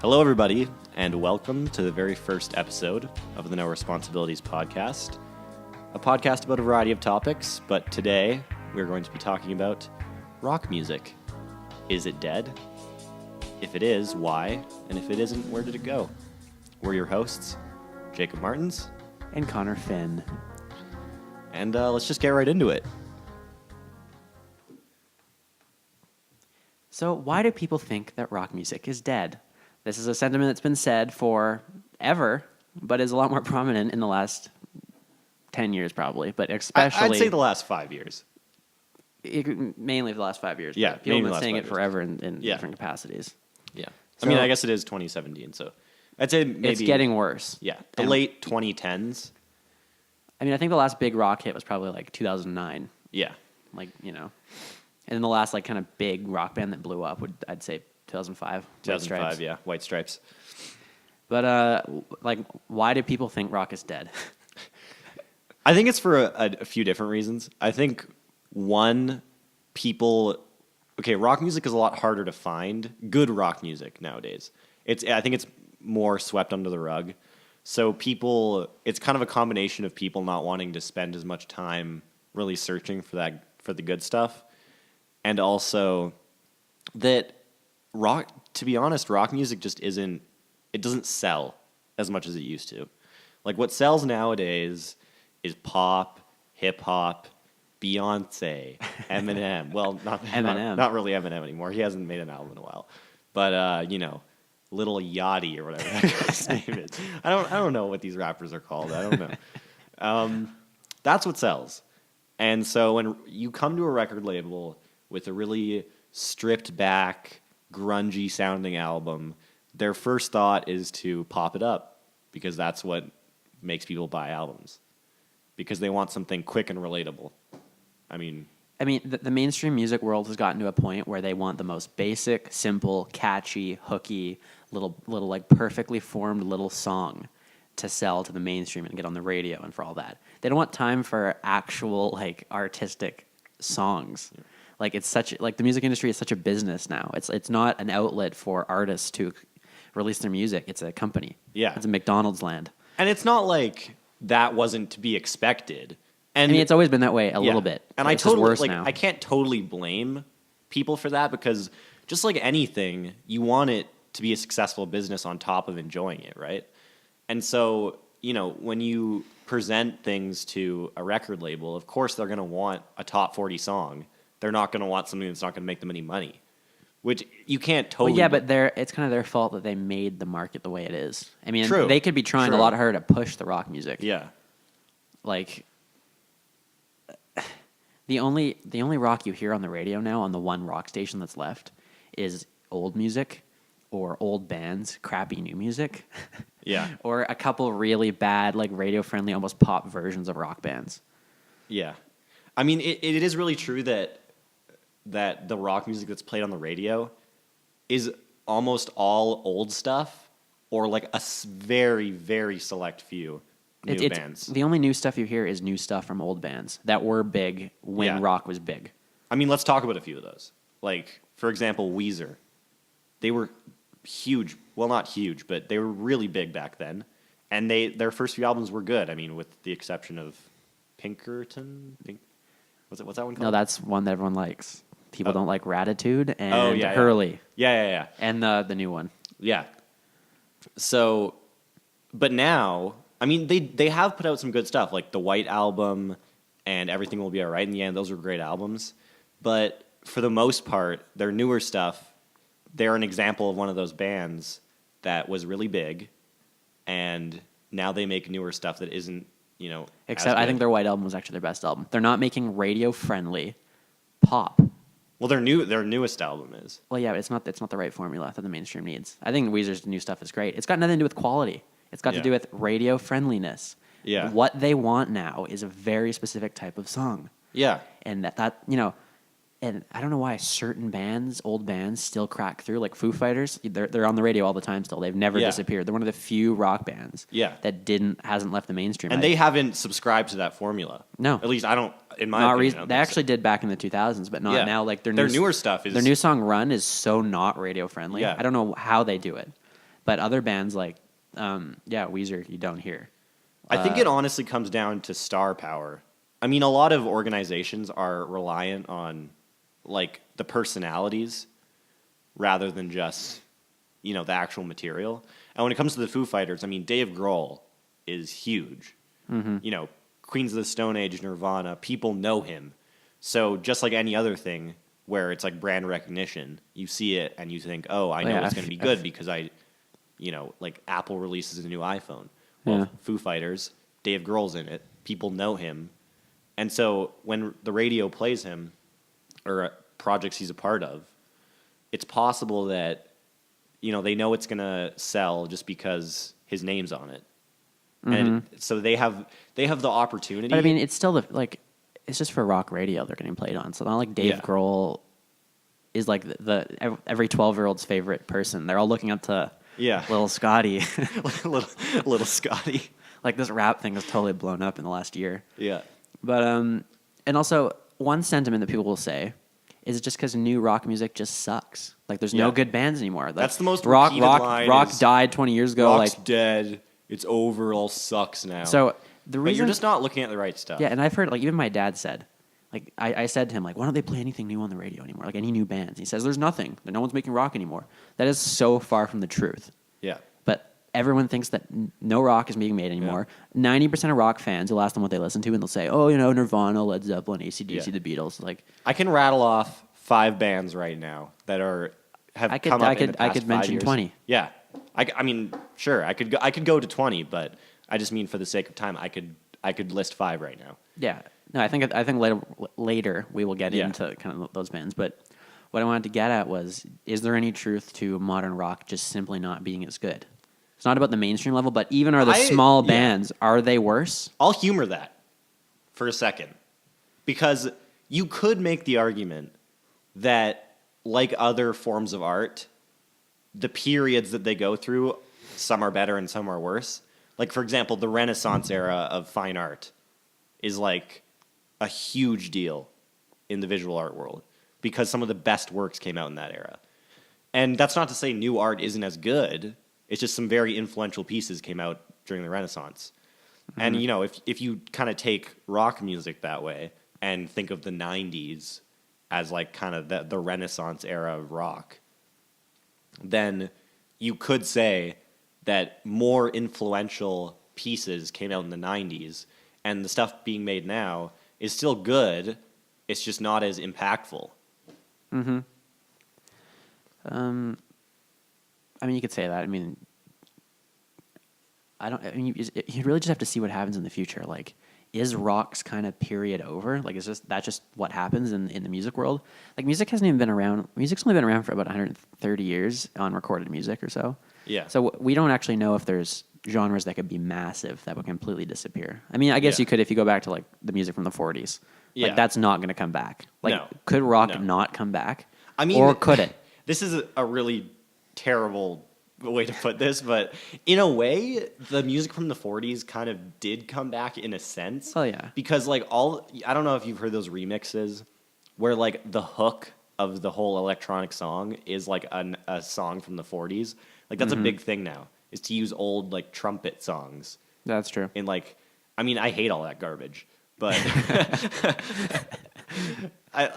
Hello, everybody, and welcome to the very first episode of the No Responsibilities podcast, a podcast about a variety of topics, but today we're going to be talking about rock music. Is it dead? If it is, why? And if it isn't, where did it go? We're your hosts, Jacob Martins and Connor Finn. And let's just get right into it. So why do people think that rock music is dead? This is a sentiment that's been said forever, but is a lot more prominent in the last 10 years probably, but especially... I'd say the last 5 years. Mainly the last 5 years. Yeah, people have been last saying 5 it years. forever in different capacities. Yeah. So, I mean, I guess it is 2017, so I'd say maybe... It's getting worse. Yeah, the late 2010s. I mean, I think the last big rock hit was probably like 2009. Yeah. Like, you know. And then the last like kind of big rock band that blew up I'd say 2005. 2005, yeah, White Stripes. But like, why do people think rock is dead? I think it's for a few different reasons. I think one, rock music is a lot harder to find. Good rock music nowadays. I think it's more swept under the rug. So it's kind of a combination of people not wanting to spend as much time really searching for the good stuff, and also that to be honest, rock music just doesn't sell as much as it used to. Like what sells nowadays is pop, hip hop, Beyonce, Eminem. Well, not Eminem. Not really Eminem anymore. He hasn't made an album in a while. But Little Yachty or whatever that guy's name is. I don't know what these rappers are called. I don't know. That's what sells. And so when you come to a record label with a really stripped back, grungy sounding album, their first thought is to pop it up because that's what makes people buy albums, because they want something quick and relatable. I mean, the mainstream music world has gotten to a point where they want the most basic, simple, catchy, hooky, little like perfectly formed little song to sell to the mainstream and get on the radio and for all that. They don't want time for actual like artistic songs. Yeah. Like the music industry is such a business now. It's not an outlet for artists to release their music. It's a company. Yeah. It's a McDonald's land. And it's not like that wasn't to be expected. And I mean, it's always been that way a little bit. And it's worse like now. I can't totally blame people for that, because just like anything, you want it to be a successful business on top of enjoying it, right? And so, when you present things to a record label, of course they're going to want a top 40 song. They're not going to want something that's not going to make them any money, which you can't totally... Well, yeah, but it's kind of their fault that they made the market the way it is. I mean, True. They could be trying a lot harder to push the rock music. Yeah. Like, the only rock you hear on the radio now, on the one rock station that's left, is old music or old bands, crappy new music. Yeah. Or a couple really bad, like radio-friendly, almost pop versions of rock bands. Yeah. I mean, it is really true that the rock music that's played on the radio is almost all old stuff, or like a very, very select few new bands. The only new stuff you hear is new stuff from old bands that were big when rock was big. I mean, let's talk about a few of those. Like, for example, Weezer. They were huge. Well, not huge, but they were really big back then. And their first few albums were good. I mean, with the exception of Pinkerton. What's that one called? No, that's one that everyone likes. People don't like Ratitude and yeah, Hurley. Yeah. And the new one. Yeah. So, but now, I mean, they have put out some good stuff, like the White Album and Everything Will Be Alright in the End. Those are great albums. But for the most part, their newer stuff, they're an example of one of those bands that was really big, and now they make newer stuff that isn't, Except I think their White Album was actually their best album. They're not making radio-friendly pop. Well, their newest album is. Well, yeah, but it's not the right formula that the mainstream needs. I think Weezer's new stuff is great. It's got nothing to do with quality. It's got to do with radio friendliness. Yeah. What they want now is a very specific type of song. Yeah. And that and I don't know why certain bands, old bands, still crack through. Like Foo Fighters, they're on the radio all the time still. They've never disappeared. They're one of the few rock bands that hasn't left the mainstream. And they haven't subscribed to that formula. No. At least I don't, in my opinion. They actually did back in the 2000s, but not now. Like their newer stuff is... Their new song Run is so not radio friendly. Yeah. I don't know how they do it. But other bands like, Weezer, you don't hear. I think it honestly comes down to star power. I mean, a lot of organizations are reliant on like the personalities rather than just, the actual material. And when it comes to the Foo Fighters, I mean, Dave Grohl is huge. Queens of the Stone Age, Nirvana, people know him. So just like any other thing where it's like brand recognition, you see it and you think, oh, I know it's going to be good because like Apple releases a new iPhone. Well, Foo Fighters, Dave Grohl's in it. People know him. And so when the radio plays him or projects he's a part of, it's possible that, they know it's going to sell just because his name's on it. And so they have the opportunity. But I mean, it's still it's just for rock radio they're getting played on. So not like Dave Grohl is like the every 12-year-old's favorite person. They're all looking up to little Scotty. little Scotty. Like this rap thing has totally blown up in the last year. Yeah. But and also one sentiment that people will say is just because new rock music just sucks. Like there's no good bands anymore. Like, that's the most rock repeated line rock died 20 years ago. Rock's dead. It's over. All sucks now. So the reason, but you're just not looking at the right stuff. Yeah, and I've heard even my dad said, I said to him why don't they play anything new on the radio anymore? Like any new bands? He says there's nothing. No one's making rock anymore. That is so far from the truth. Yeah. But everyone thinks that no rock is being made anymore. 90% of rock fans will ask them what they listen to, and they'll say, "Oh, Nirvana, Led Zeppelin, AC/DC, the Beatles." Like I can rattle off 5 bands right now that have come up in the past 5 years. I could mention 20. Yeah. I mean, sure, I could go to 20, but I just mean for the sake of time, I could list 5 right now. Yeah. No, I think later we will get into kind of those bands. But what I wanted to get at was, is there any truth to modern rock just simply not being as good? It's not about the mainstream level, but even the small bands, are they worse? I'll humor that for a second, because you could make the argument that, like other forms of art, the periods that they go through, some are better and some are worse. Like, for example, the Renaissance era of fine art is like a huge deal in the visual art world because some of the best works came out in that era. And that's not to say new art isn't as good. It's just some very influential pieces came out during the Renaissance. Mm-hmm. And, if you kind of take rock music that way and think of the 90s as like kind of the Renaissance era of rock, then you could say that more influential pieces came out in the 90s, and the stuff being made now is still good. It's just not as impactful. Mm-hmm. I mean, you could say that. I mean, you really just have to see what happens in the future. Like, is rock's kind of period over? Like, is that just what happens in the music world? Like, music hasn't even been around. Music's only been around for about 130 years on recorded music or so. Yeah. So we don't actually know if there's genres that could be massive that would completely disappear. I mean, I guess you could if you go back to like the music from the 40s. Yeah. Like, that's not going to come back. Like, no. Could rock not come back? I mean, or could it? This is a really terrible way to put this, but in a way, the music from the 40s kind of did come back in a sense. Oh, yeah. Because I don't know if you've heard those remixes where like the hook of the whole electronic song is like a song from the 40s. Like that's a big thing now, is to use old like trumpet songs. That's true. In like, I mean, I hate all that garbage, but I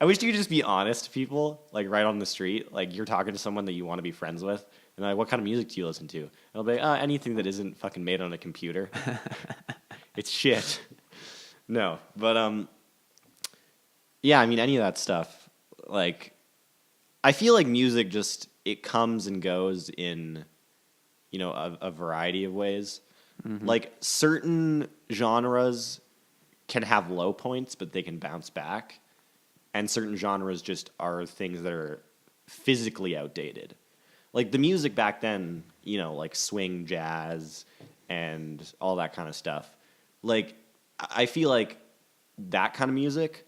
wish you could just be honest to people, like right on the street. Like you're talking to someone that you want to be friends with, and like, what kind of music do you listen to? And I'll be like, anything that isn't fucking made on a computer. It's shit. No, but yeah, I mean, any of that stuff. Like, I feel like music just, it comes and goes in, a variety of ways. Mm-hmm. Like certain genres can have low points, but they can bounce back. And certain genres just are things that are physically outdated. Like the music back then, like swing, jazz, and all that kind of stuff. Like, I feel like that kind of music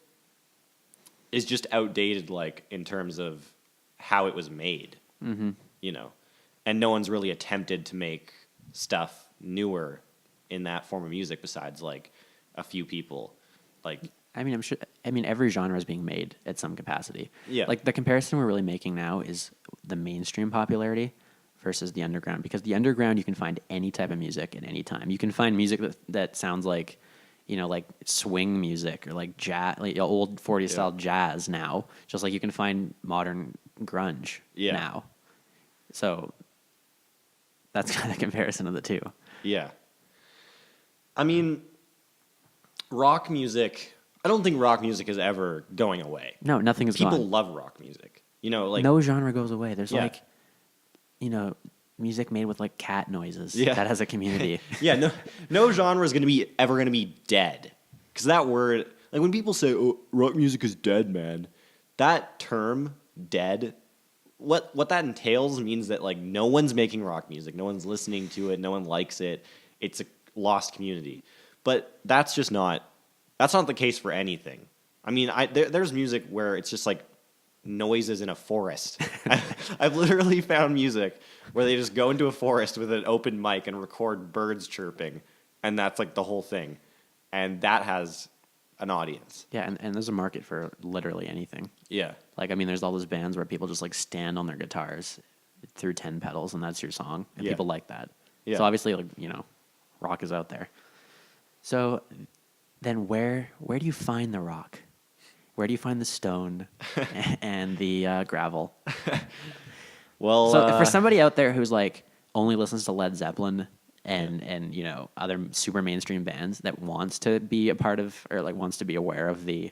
is just outdated, like, in terms of how it was made, and no one's really attempted to make stuff newer in that form of music besides, like, a few people. Like, I mean, I'm sure. I mean, every genre is being made at some capacity. Yeah. Like the comparison we're really making now is the mainstream popularity versus the underground, because the underground you can find any type of music at any time. You can find music that sounds like, like swing music or like jazz, like old 40s style jazz now, just like you can find modern grunge now. So that's kind of the comparison of the two. Yeah. I mean, rock music, I don't think rock music is ever going away. No, nothing is People gone. love rock music. Like No genre goes away. There's Yeah. like, music made with like cat noises. Yeah. That has a community. yeah, no genre is ever gonna be dead. Because that word, like when people say, "Oh, rock music is dead," man, that term, dead, what that entails means that like no one's making rock music, no one's listening to it, no one likes it. It's a lost community. But that's not the case for anything. I mean, there's music where it's just like noises in a forest. I've literally found music where they just go into a forest with an open mic and record birds chirping, and that's like the whole thing. And that has an audience. Yeah, and there's a market for literally anything. Yeah. Like, I mean, there's all those bands where people just like stand on their guitars through 10 pedals and that's your song. And Yeah. people like that. Yeah. So obviously, like, rock is out there. So then where do you find the rock? Where do you find the stone and the gravel? Well, So for somebody out there who's like only listens to Led Zeppelin and other super mainstream bands that wants to be a part of, or like wants to be aware of the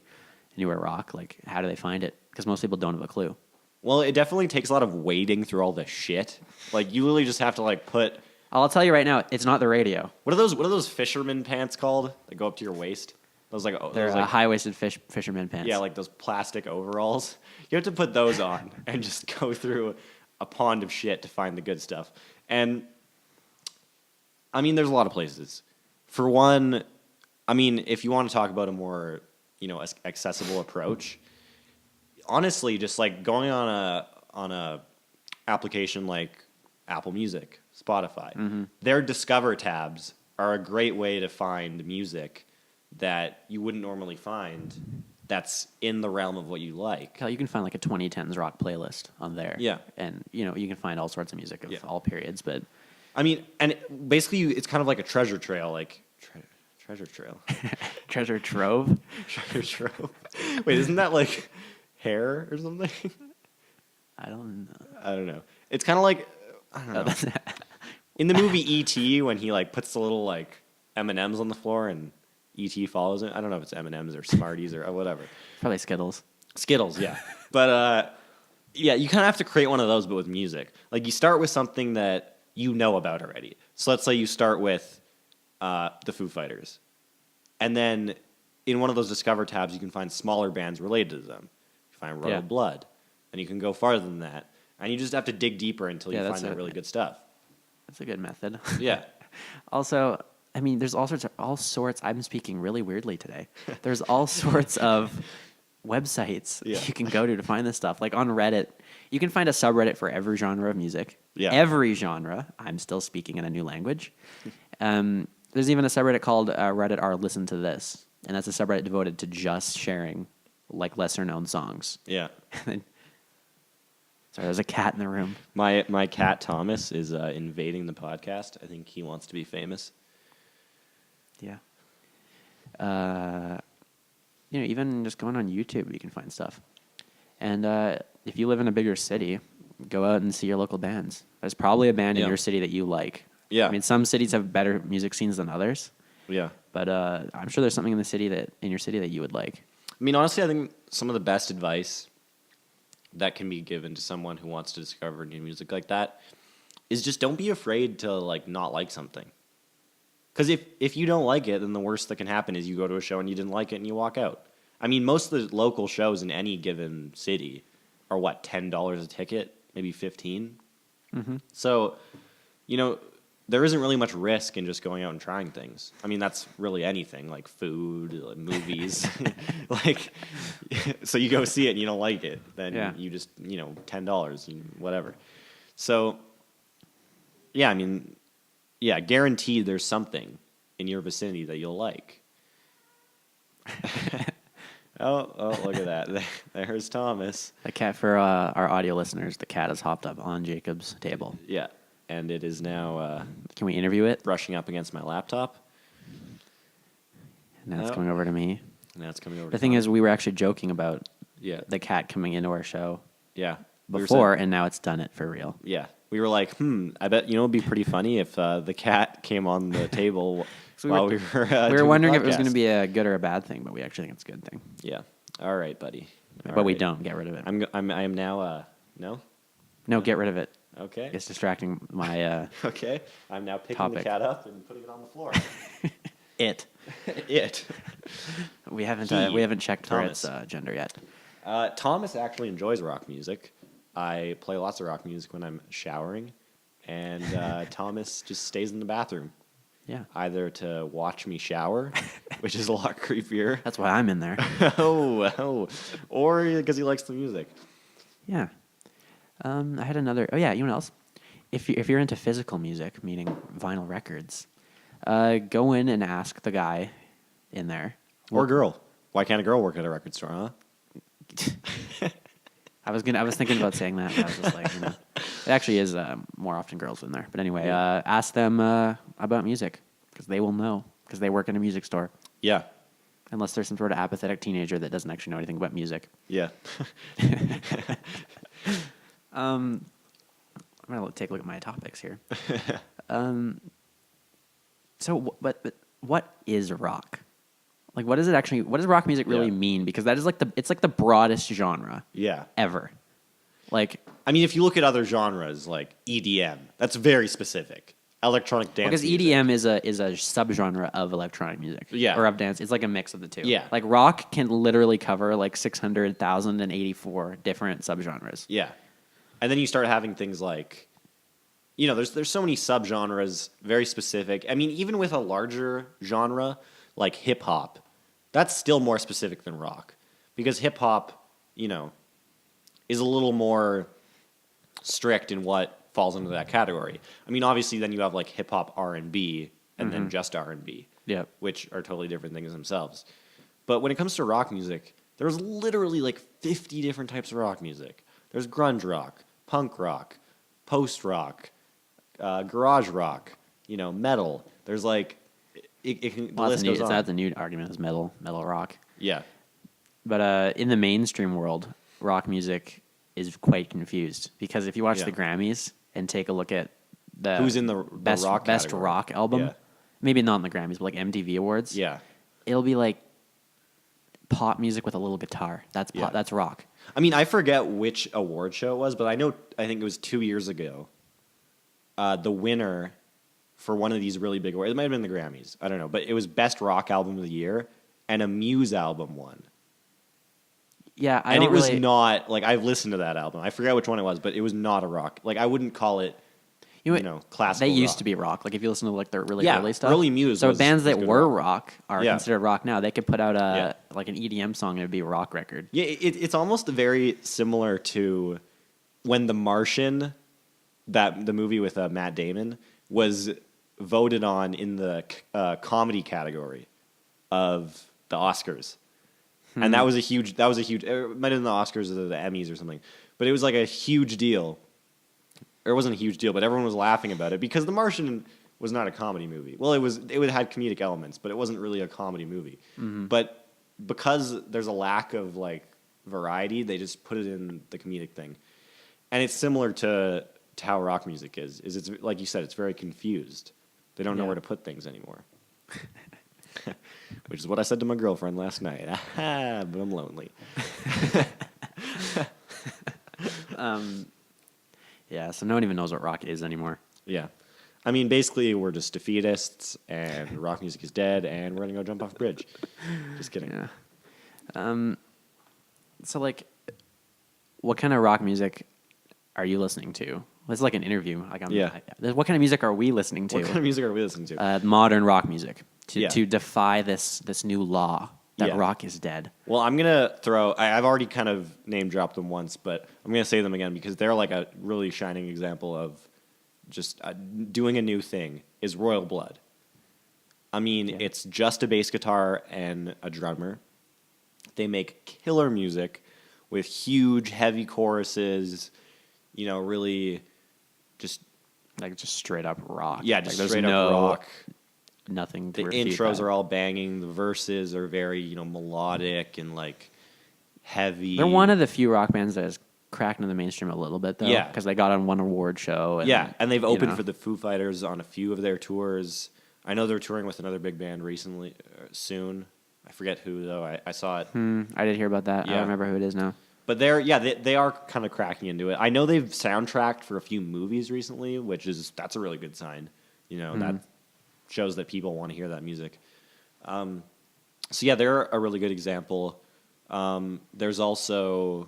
newer rock, like how do they find it? Because most people don't have a clue. well, it definitely takes a lot of wading through all the shit. Like you really just have to like put. I'll tell you right now, it's not the radio. What are those fisherman pants called that go up to your waist? Those like They're high-waisted fisherman pants. yeah, like those plastic overalls. You have to put those on and just go through a pond of shit to find the good stuff. And I mean, there's a lot of places. For one, I mean, if you want to talk about a more accessible approach, honestly, just like going on a application like Apple Music, Spotify, their Discover tabs are a great way to find music that you wouldn't normally find that's in the realm of what you like. Hell, you can find like a 2010s rock playlist on there. Yeah. And, you can find all sorts of music of all periods, but... I mean, and basically it's kind of like a treasure trail, like treasure trail. Treasure trove? Treasure trove. Wait, isn't that like hair or something? I don't know. I don't know. It's kind of like, I don't know. In the movie E.T., when he like puts the little like M&Ms on the floor and E.T. follows it. I don't know if it's M&Ms or Smarties or whatever. Probably Skittles. Skittles, yeah. But yeah, you kind of have to create one of those, but with music. Like you start with something that you know about already. So let's say you start with the Foo Fighters. And then in one of those Discover tabs, you can find smaller bands related to them. You find Royal Blood. And you can go farther than that. And you just have to dig deeper until you find that really good stuff. That's a good method. Yeah. Also, I mean, there's all sorts. I'm speaking really weirdly today. There's all sorts of websites you can go to find this stuff. Like on Reddit, you can find a subreddit for every genre of music. Yeah. Every genre. I'm still speaking in a new language. There's even a subreddit called Reddit r Listen to This, and that's a subreddit devoted to just sharing like lesser known songs. Yeah. Sorry, there's a cat in the room. My cat Thomas is invading the podcast. I think he wants to be famous. Yeah. Even just going on YouTube, you can find stuff. And if you live in a bigger city, go out and see your local bands. There's probably a band in your city that you like. Yeah. I mean, some cities have better music scenes than others. Yeah. But I'm sure there's something in your city that you would like. I mean, honestly, I think some of the best advice that can be given to someone who wants to discover new music like that is just don't be afraid to like not like something. Because if you don't like it, then the worst that can happen is you go to a show and you didn't like it and you walk out. I mean, most of the local shows in any given city are what, $10 a ticket, maybe $15. Mm-hmm. So, there isn't really much risk in just going out and trying things. I mean, that's really anything, like food, like movies. Like, so you go see it and you don't like it, then you just, $10, whatever. So, yeah, I mean, yeah, guaranteed there's something in your vicinity that you'll like. Oh, look at that. There's Thomas. The cat, for our audio listeners, the cat has hopped up on Jacob's table. Yeah. and it is now Can we interview it? brushing up against my laptop. Now it's Oh. coming over to me. Now it's coming over. The to thing Tom. is, we were actually joking about yeah, the cat coming into our show yeah. We were before, saying- and now it's done it for real. yeah, we were like, I bet it'd be pretty funny if the cat came on the table So while we we were. We doing were the wondering if it was podcast. going to be a good or a bad thing, but we actually think it's a good thing. Yeah. All right, buddy. All But we right. don't. Get rid of it. I am now. No. No, get rid of it. Okay. It's distracting my Okay. I'm now picking Topic. the cat up and putting it on the floor. it. It. We haven't checked for its Thomas. gender yet. Thomas actually enjoys rock music. I play lots of rock music when I'm showering, and Thomas just stays in the bathroom, Yeah, either to watch me shower, which is a lot creepier. that's why I'm in there. oh, or because he likes the music. Yeah. I had another. Oh yeah, you know what else? If you're into physical music, meaning vinyl records, go in and ask the guy in there. Or girl. Why can't a girl work at a record store, huh? I was thinking about saying that, but I was just like, it actually is more often girls in there. But anyway, Yeah. ask them about music because they will know because they work in a music store. Yeah. Unless there's some sort of apathetic teenager that doesn't actually know anything about music. Yeah. I'm gonna take a look at my topics here. But what is rock? Like, what is it actually? What does rock music really Yeah. mean? Because that is it's like the broadest genre Yeah. ever. Like, I mean, if you look at other genres like EDM, that's very specific. Electronic dance. because music. EDM is a subgenre of electronic music. Yeah. Or of dance. It's like a mix of the two. Yeah. Like rock can literally cover like 600,084 different subgenres. Yeah. And then you start having things like, there's so many subgenres, very specific. I mean, even with a larger genre like hip hop, that's still more specific than rock. Because hip hop, is a little more strict in what falls into that category. I mean, obviously then you have like hip hop R&B and then just R&B. Yep. Which are totally different things themselves. But when it comes to rock music, there's literally like 50 different types of rock music. There's grunge rock, punk rock, post rock, garage rock, metal. There's like, the Well, list goes on. that's a new argument is metal rock. Yeah, But in the mainstream world, rock music is quite confused because if you watch Yeah. the Grammys and take a look at the Who's in the best rock best category? rock album, Yeah. maybe not in the Grammys, but like MTV Awards, yeah. it'll be like pop music with a little guitar. That's pop, Yeah. that's rock. I mean, I forget which award show it was, but I think it was 2 years ago. The winner for one of these really big awards, it might have been the Grammys, I don't know, but it was Best Rock Album of the Year, and a Muse album won. Yeah, And it was not, like, I've listened to that album. I forget which one it was, but it was not a rock. Like, I wouldn't call it, classical They used rock. to be rock. Like if you listen to like their really Yeah, early stuff, early Muse So was- bands was that good were rock. rock are Yeah. considered rock now. They could put out Yeah. like an EDM song and it'd be a rock record. Yeah, it's almost very similar to when The Martian, the movie with Matt Damon, was voted on in the comedy category of the Oscars, and that was a huge. It might have been the Oscars or the Emmys or something, but it was like a huge deal. Or it wasn't a huge deal, but everyone was laughing about it because The Martian was not a comedy movie. Well, it had comedic elements, but it wasn't really a comedy movie. But because there's a lack of like variety, they just put it in the comedic thing. And it's similar to how rock music is it's like you said, it's very confused. They don't know Yeah. where to put things anymore. Which is what I said to my girlfriend last night. But I'm lonely. Yeah, so no one even knows what rock is anymore. Yeah. I mean, basically, we're just defeatists, and rock music is dead, and we're going to go jump off a bridge. Just kidding. Yeah. So like, what kind of rock music are you listening to? It's like an interview. Like what kind of music are we listening to? What kind of music are we listening to? Modern rock music Yeah. to defy this new law that Yeah. rock is dead. Well, I'm going to throw... I've already kind of name-dropped them once, but I'm going to say them again because they're like a really shining example of just doing a new thing, is Royal Blood. I mean, Yeah. it's just a bass guitar and a drummer. They make killer music with huge, heavy choruses, really just Like just straight up rock. Yeah, Like, just there's straight up no- rock. Nothing to The refute intros that. are all banging. The verses are very, melodic and like heavy. They're one of the few rock bands that has cracked into the mainstream a little bit, though. Yeah. Because they got on one award show. And, Yeah, and they've you opened know. for the Foo Fighters on a few of their tours. I know they're touring with another big band recently, soon. I forget who though. I saw it, I did hear about that. I Yeah. don't remember who it is now. but they are kind of cracking into it. I know they've soundtracked for a few movies recently, that's a really good sign. That shows that people want to hear that music. So yeah, they're a really good example. There's also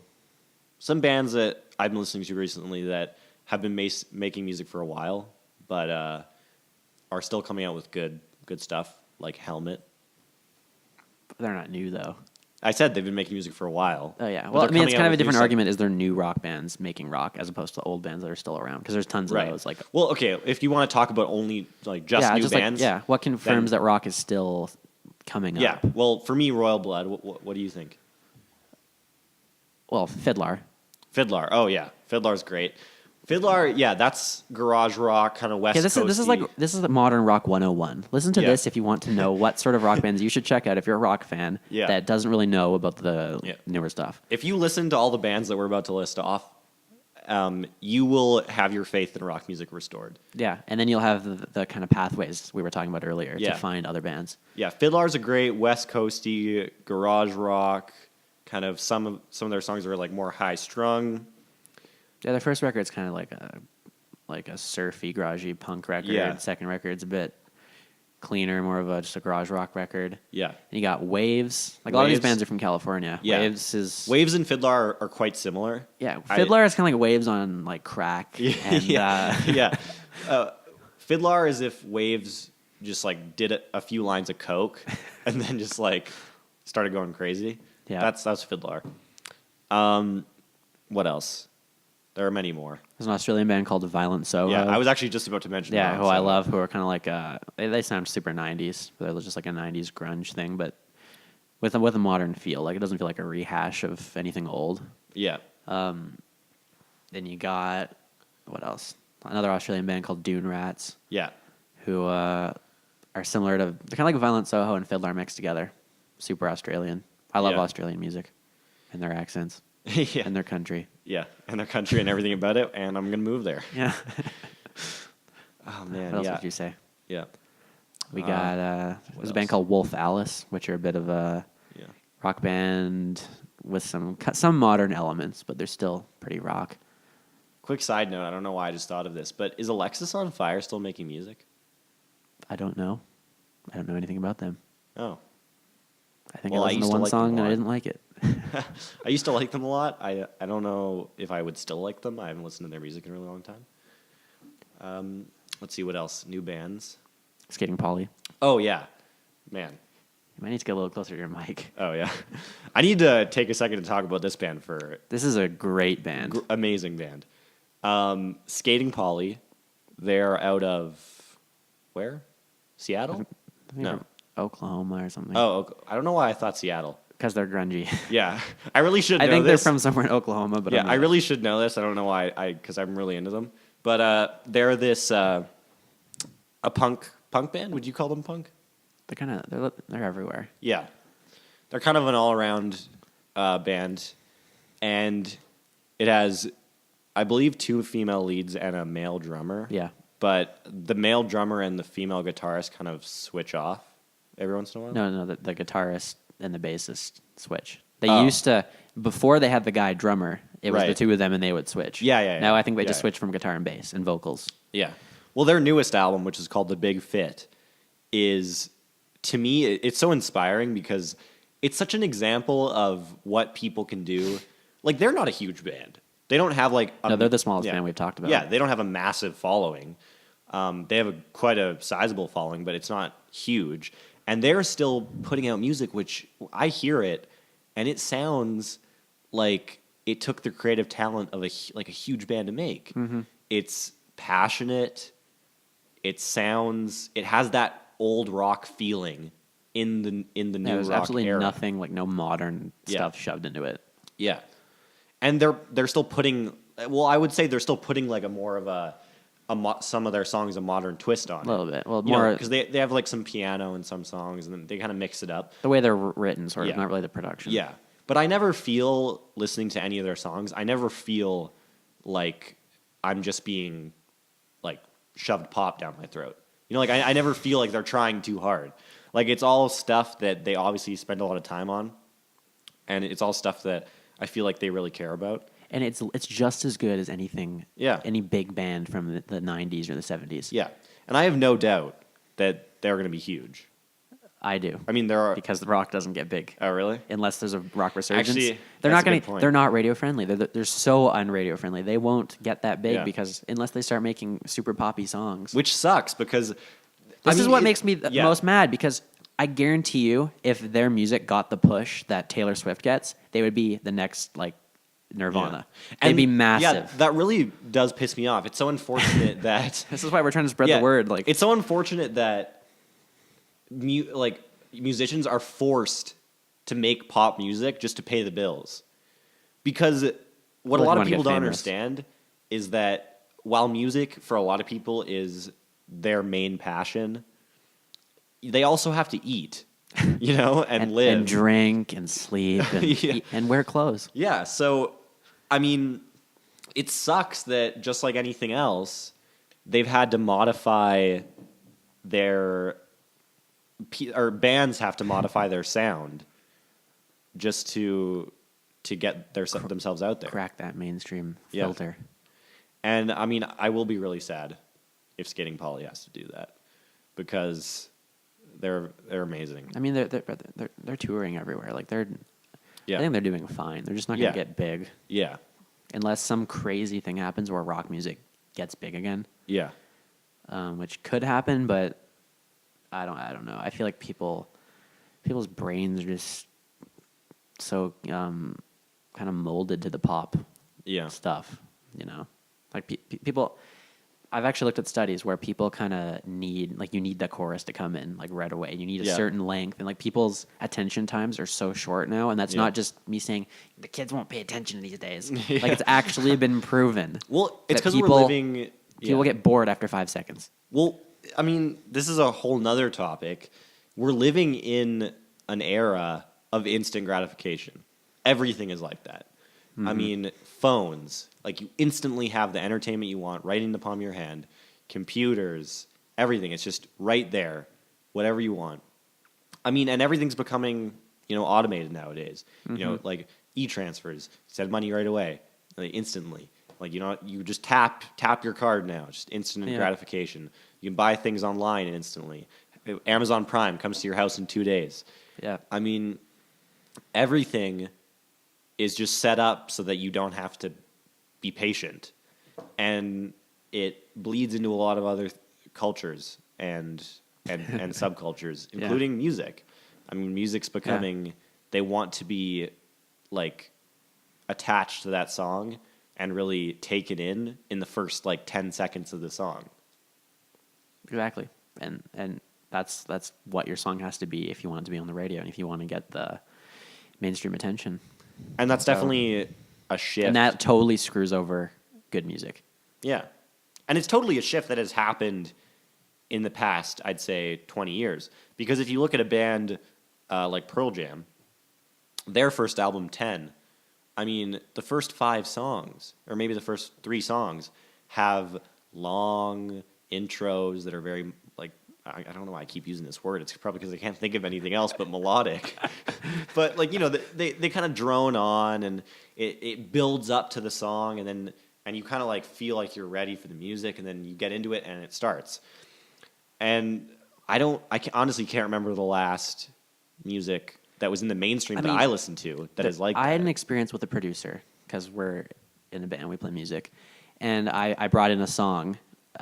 some bands that I've been listening to recently that have been making music for a while, but are still coming out with good stuff, like Helmet. They're not new, though. I said they've been making music for a while. Oh, yeah. but Well, I they're mean, it's coming kind out of a with new different stuff. argument. Is there new rock bands making rock as opposed to old bands that are still around? Because there's tons of Right. those. Like, Well, okay, if you want to talk about only like just yeah, new just bands, like, what confirms then- that rock is still coming up? yeah. Well, for me, Royal Blood. What do you think? Well, Fiddler. Fiddler. Oh yeah, Fiddler's great. Fiddler, yeah, that's garage rock, kind of West Yeah, this is the modern rock 101. Listen to Yeah. this if you want to know what sort of rock bands you should check out if you're a rock fan Yeah. that doesn't really know about the Yeah. newer stuff. If you listen to all the bands that we're about to list off, you will have your faith in rock music restored. Yeah, and then you'll have the kind of pathways we were talking about earlier Yeah. to find other bands. Yeah, Fiddler's a great West Coasty garage rock. Kind of some of their songs are like more high strung. Yeah, their first record's kind of like a surfy, garagey punk record. Yeah. Second record's a bit cleaner, more of just a garage rock record. Yeah, And you got Waves. Like a lot of these Waves. bands are from California. Yeah. Waves and Fiddler are quite similar. Yeah, I- Fiddler is kind of like Waves on like crack. And, yeah. Fiddler is if Waves just like did a few lines of coke and then just like started going crazy. Yeah. That's Fiddler. What else? There are many more. There's an Australian band called Violent Soho. Yeah, I was actually just about to mention. Yeah, that, who I so- love, who are kind of like they sound super '90s, but they're just like a '90s grunge thing, but with a modern feel. Like it doesn't feel like a rehash of anything old. Yeah, Then you got what else? Another Australian band called Dune Rats, yeah, who are similar to they're kind of like Violent Soho and Fiddler mixed together. Super Australian. I love Yeah. Australian music and their accents yeah, and their country. yeah, and their country and everything about it, and I'm gonna move there. Yeah. Oh man, What else yeah, would you say? yeah, We got what there's a band else? called Wolf Alice, which are a bit of a yeah. rock band with some modern elements, but they're still pretty rock. Quick side note: I don't know why I just thought of this, but is Alexis on Fire still making music? I don't know. I don't know anything about them. Oh, I think Well, I I listened used to to one like them a song and I lot. didn't like it. I used to like them a lot. I don't know if I would still like them. I haven't listened to their music in a really long time. Let's see what else. New bands. Skating Polly. Oh yeah, man. You might need to get a little closer to your mic. Oh yeah. I need to take a second to talk about this band for This is a great band. amazing band. Skating Polly. They're out of where? Seattle? I think No. from Oklahoma or something. Oh, I don't know why I thought Seattle. Because they're grungy. Yeah, I really should. I know think this. they're from somewhere in Oklahoma, but Yeah, I'm I not. really should know this. I don't know why. Because I'm really into them. But they're this a punk band. Would you call them punk? they're everywhere. Yeah, they're kind of an all around band, and it has, I believe, 2 female leads and a male drummer. Yeah. But the male drummer and the female guitarist kind of switch off every once in a while. No, the guitarist and the bassist switch. They Oh. used to, before they had the guy drummer, it was the Right. two of them and they would switch. Yeah. Now I think they Yeah, just yeah. switched from guitar and bass and vocals. Yeah. Well, their newest album, which is called The Big Fit, is, to me, it's so inspiring because it's such an example of what people can do. Like, they're not a huge band. They don't have, like... No, they're the smallest band we've talked about. Yeah, they don't have a massive following. They have quite a sizable following, but it's not huge. And they're still putting out music, which I hear it, and it sounds like it took the creative talent of a huge band to make. Mm-hmm. It's passionate. It has that old rock feeling in the new There's rock absolutely era. nothing, like no modern Yeah. stuff shoved into it. Yeah, and they're still putting. Well, I would say they're still putting like a more of a some of their songs a modern twist on A little bit. Well, You know, more because they have like some piano in some songs, and then they kind of mix it up. the way they're written, sort of, Yeah. not really the production. Yeah, but I never feel listening to any of their songs. I never feel like I'm just being like shoved pop down my throat. You know, like I never feel like they're trying too hard. Like it's all stuff that they obviously spend a lot of time on, and it's all stuff that I feel like they really care about. And it's just as good as anything. Yeah. Any big band from the 90s or the 70s. Yeah, and I have no doubt that they're going to be huge. I do. I mean, there are. Because the rock doesn't get big. Oh, really? Unless there's a rock resurgence. Actually, they're that's not a going good to. point. They're not radio friendly. They're so unradio friendly. They won't get that big Yeah. because unless they start making super poppy songs. Which sucks because This is what makes me yeah. most mad because I guarantee you, if their music got the push that Taylor Swift gets, they would be the next like Nirvana. Yeah. They'd be Yeah, massive. that really does piss me off. It's so unfortunate that This is why we're trying to spread yeah, the word. Like it's so unfortunate that musicians are forced to make pop music just to pay the bills. Because what Like a lot you of wanna people get don't famous. understand is that while music for a lot of people is their main passion, they also have to eat, you know, and live and drink and sleep and Yeah. eat, and wear clothes. Yeah, so I mean, it sucks that just like anything else, they've had to modify their or bands have to modify their sound just to get themselves out there. Crack that mainstream Yeah. filter. And I mean, I will be really sad if Skating Polly has to do that because they're amazing. I mean, they're touring everywhere. Like I Yeah, think they're doing fine. They're just not gonna Yeah. get big yeah, unless some crazy thing happens where rock music gets big again, yeah, which could happen. But I don't know. I feel like people's brains are just so kind of molded to the pop yeah, stuff. You know, like people. I've actually looked at studies where people kind of need, like, you need the chorus to come in, like, right away. You need a Yeah. certain length. And, like, people's attention times are so short now. And that's Yeah. not just me saying, the kids won't pay attention these days. Like, it's actually been proven. Well, it's that because we're people- living. People yeah. get bored after 5 seconds. Well, I mean, this is a whole nother topic. We're living in an era of instant gratification. Everything is like that. I mean, phones, like you instantly have the entertainment you want right in the palm of your hand. Computers, everything. It's just right there, whatever you want. I mean, and everything's becoming, automated nowadays. You know, like e-transfers, send money right away, like instantly. Like, you just tap your card now, just instant Yeah. gratification. You can buy things online instantly. Amazon Prime comes to your house in 2 days. Yeah. I mean, everything is just set up so that you don't have to be patient. And it bleeds into a lot of other cultures and subcultures, Yeah. including music. I mean, music's becoming, they want to be like attached to that song and really take it in the first like 10 seconds of the song. Exactly. And that's what your song has to be if you want it to be on the radio and if you want to get the mainstream attention. And that's definitely a shift. And that totally screws over good music. Yeah. And it's totally a shift that has happened in the past, I'd say, 20 years. Because if you look at a band like Pearl Jam, their first album, 10, I mean, the first 5 songs, or maybe the first 3 songs, have long intros that are very, like, I don't know why I keep using this word. It's probably because I can't think of anything else but melodic. But, like, they kind of drone on, and it builds up to the song, and you kind of, like, feel like you're ready for the music, and then you get into it, and it starts. And honestly can't remember the last music that was in the mainstream that I listened to that is like that. I had an experience with a producer because we're in a band, we play music, and I brought in a song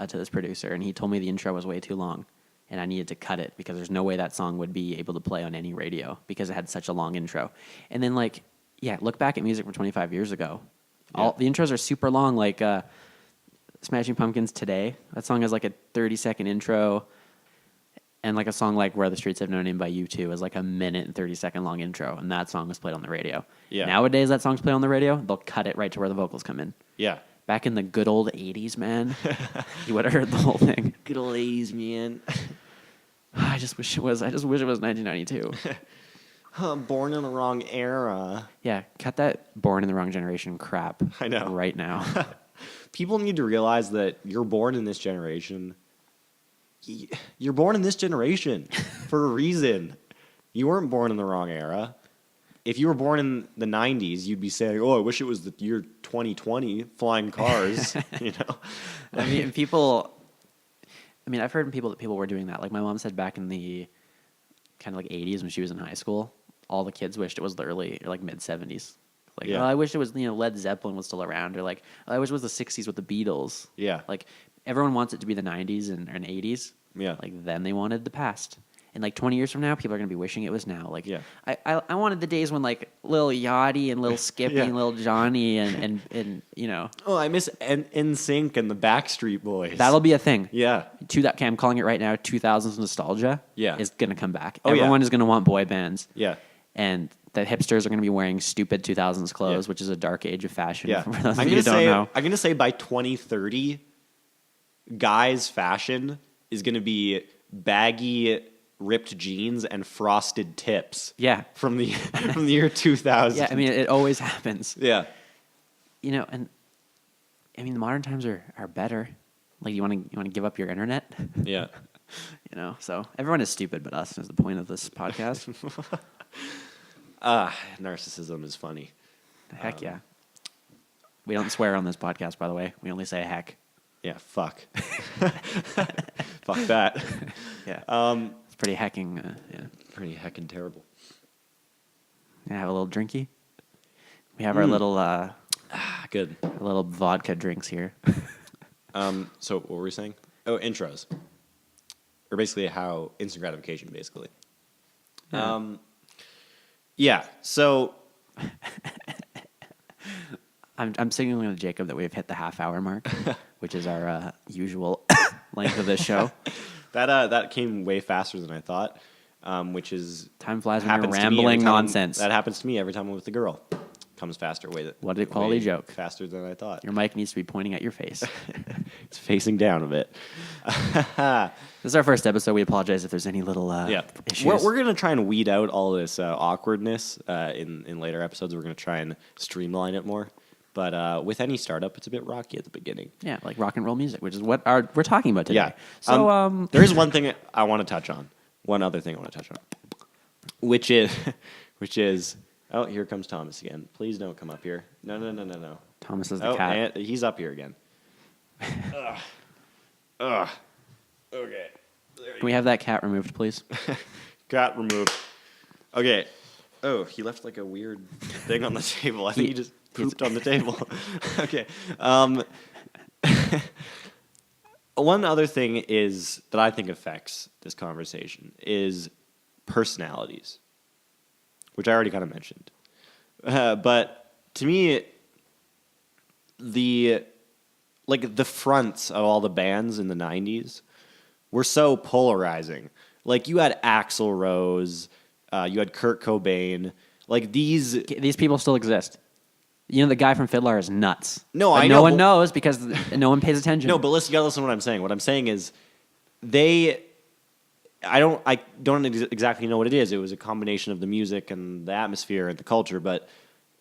to this producer, and he told me the intro was way too long, and I needed to cut it because there's no way that song would be able to play on any radio because it had such a long intro. And then, like, look back at music from 25 years ago. All the intros are super long, like Smashing Pumpkins Today. That song has like a 30-second intro. And like a song like Where the Streets Have No Name by U2 is like a minute and 30-second long intro, and that song was played on the radio. Yeah. Nowadays, that song's played on the radio, they'll cut it right to where the vocals come in. Yeah. Back in the good old 80s, man. You would have heard the whole thing. Good old 80s, man. I just wish it was 1992. Born in the wrong era. Yeah, cut that born in the wrong generation crap. I know. Right now. People need to realize that you're born in this generation. You're born in this generation for a reason. You weren't born in the wrong era. If you were born in the 90s, you'd be saying, "Oh, I wish it was the year 2020, flying cars." You know. I mean, I've heard people that people were doing that. Like my mom said back in the kind of like 80s when she was in high school, all the kids wished it was the early or like mid 70s. Like, Yeah. oh, I wish it was, Led Zeppelin was still around, or like, oh, I wish it was the 60s with the Beatles. Yeah. Like everyone wants it to be the 90s and 80s. Yeah. Like then they wanted the past. And like 20 years from now, people are going to be wishing it was now. Like, Yeah. I wanted the days when like Lil Yachty and Lil Skippy Yeah. and Lil Johnny and Oh, I miss NSYNC and the Backstreet Boys. that'll be a thing. Yeah. Okay, I'm calling it right now. 2000s nostalgia Yeah. is going to come back. Oh, yeah. Everyone is going to want boy bands. Yeah. And the hipsters are going to be wearing stupid 2000s clothes, Yeah. which is a dark age of fashion. Yeah. For those I'm of you gonna who don't say know. I'm gonna say by 2030, guys' fashion is gonna be baggy, ripped jeans and frosted tips. Yeah. From the from the year 2000. Yeah, I mean, it always happens. Yeah. And I mean, the modern times are better. Like, you want to give up your internet? Yeah. So everyone is stupid but us is the point of this podcast. Narcissism is funny. Heck yeah. We don't swear on this podcast, by the way. We only say heck. Yeah. Fuck. Fuck that. Yeah. It's pretty hecking. Yeah. Pretty heckin' terrible. Gonna have a little drinky. We have our little Good. vodka drinks here. So what were we saying? Oh, intros. Or basically how instant gratification, basically. Yeah. Yeah. So I'm signaling with Jacob that we've hit the half-hour mark, which is our usual length of this show. that came way faster than I thought. Which is Time flies when you're happens to me every rambling time- nonsense. That happens to me every time I'm with the girl. Comes faster. What a quality way joke. Faster than I thought. Your mic needs to be pointing at your face. It's facing down a bit. This is our first episode. We apologize if there's any little issues. We're gonna try and weed out all this awkwardness in later episodes. We're gonna try and streamline it more. But with any startup, it's a bit rocky at the beginning. Yeah, like rock and roll music, which is what we're talking about today. Yeah. So there is one thing I want to touch on. One other thing I want to touch on, which is oh, here comes Thomas again. Please don't come up here. No. Thomas is the cat. And he's up here again. Ugh. Okay. Can we have that cat removed, please? Cat removed. Okay. Oh, he left like a weird thing on the table. I think he just pooped on the table. Okay. One other thing is that I think affects this conversation is personalities, which I already kind of mentioned. But to me, the fronts of all the bands in the 90s were so polarizing. Like, you had Axl Rose, you had Kurt Cobain. Like, these people still exist. The guy from Fiddler is nuts. No, but I no know, one but- knows because no one pays attention. No, but you gotta listen to what I'm saying. What I'm saying is, I don't exactly know what it is. It was a combination of the music and the atmosphere and the culture, but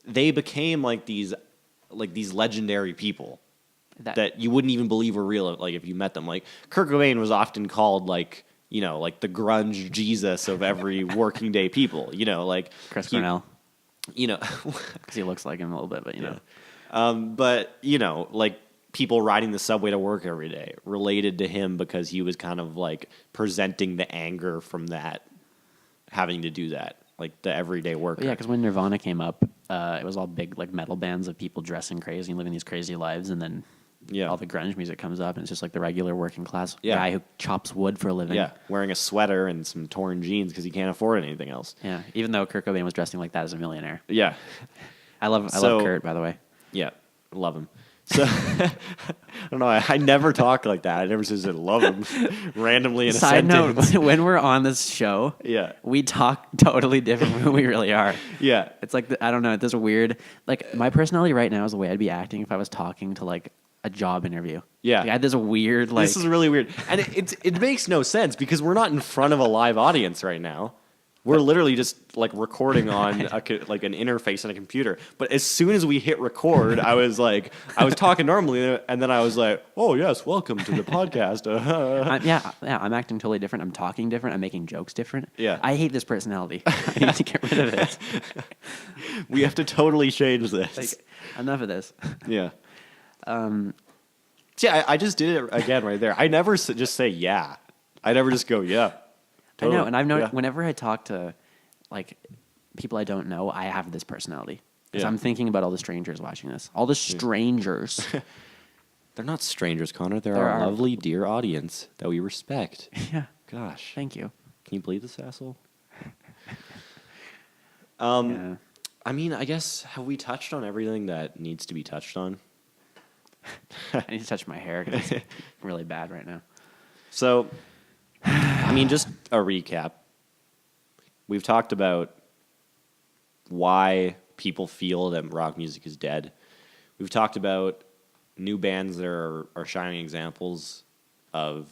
they became like these legendary people that you wouldn't even believe were real. Like, if you met them, like Kurt Cobain was often called like the grunge Jesus of every working day people. Like Chris Cornell. Because he looks like him a little bit, but but like people riding the subway to work every day related to him because he was kind of like presenting the anger from that, having to do that, like the everyday worker. Yeah, because when Nirvana came up, it was all big like metal bands of people dressing crazy and living these crazy lives, and then all the grunge music comes up, and it's just like the regular working class guy who chops wood for a living. Yeah, wearing a sweater and some torn jeans because he can't afford anything else. Yeah, even though Kurt Cobain was dressing like that as a millionaire. Yeah. I love Kurt, by the way. Yeah, love him. So I don't know. I never talk like that. I never says I love him randomly in a Side sentence. note: when we're on this show, Yeah. we talk totally different from who we really are. Yeah. It's like I don't know. This weird. Like my personality right now is the way I'd be acting if I was talking to like a job interview. Yeah. Like, I had this weird like. This is really weird, and it makes no sense because we're not in front of a live audience right now. We're literally just like recording on like an interface on a computer. But as soon as we hit record, I was talking normally, and then I was like, "Oh yes, welcome to the podcast." yeah, I'm acting totally different. I'm talking different. I'm making jokes different. Yeah. I hate this personality. I need to get rid of it. We have to totally change this. Like, enough of this. Yeah. See, I just did it again right there. I never just say yeah. I never just go yeah. I know, and I've known Yeah. whenever I talk to like people I don't know, I have this personality. Because Yeah. I'm thinking about all the strangers watching this. All the strangers. They're not strangers, Connor. They're There our are- lovely, dear audience that we respect. Yeah. Gosh. Thank you. Can you believe this asshole? Yeah. I mean, I guess have we touched on everything that needs to be touched on? I need to touch my hair because it's really bad right now. So, I mean, just a recap. We've talked about why people feel that rock music is dead. We've talked about new bands that are shining examples of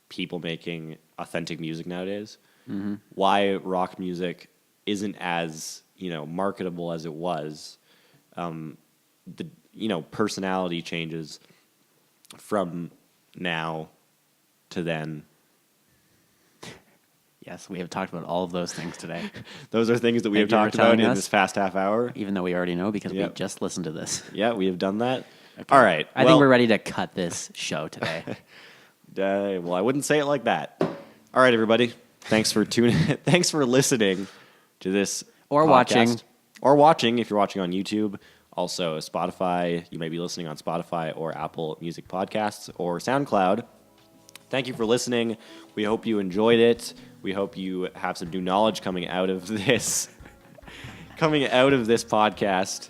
people making authentic music nowadays. Mm-hmm. Why rock music isn't as marketable as it was. The personality changes from now to then. Yes, we have talked about all of those things today, Those are things that we Thank have you for talked about telling in us. this fast half hour. even though we already know because we Yep. just listened to this. Yeah, we have done that. All right. I think we're ready to cut this show today. Well, I wouldn't say it like that. All right, everybody. Thanks for tuning. Thanks for listening to this Or podcast. watching. Or watching if you're watching on YouTube. Also, Spotify. You may be listening on Spotify or Apple Music Podcasts or SoundCloud. Thank you for listening. We hope you enjoyed it. We hope you have some new knowledge coming out of this podcast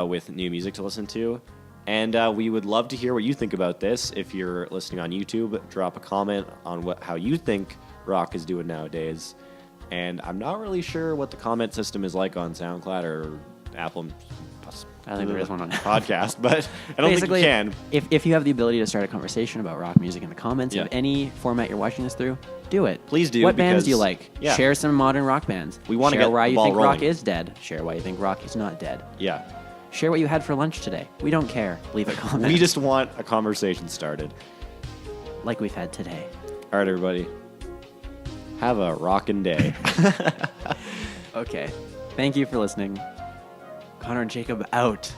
with new music to listen to. And we would love to hear what you think about this. If you're listening on YouTube, drop a comment on how you think rock is doing nowadays. And I'm not really sure what the comment system is like on SoundCloud or Apple I think there is one on podcast, but I don't Basically, think you can. If you have the ability to start a conversation about rock music in the comments Yeah. of any format you're watching this through, do it. Please do, What bands do you because- like? yeah. Share some modern rock bands. We wanna Share get why the you ball think rock rolling. is dead. Share why you think rock is not dead. Yeah. Share what you had for lunch today. We don't care. Leave a comment. We just want a conversation started. like we've had today. All right, everybody. Have a rockin' day. Okay. Thank you for listening. Connor and Jacob out.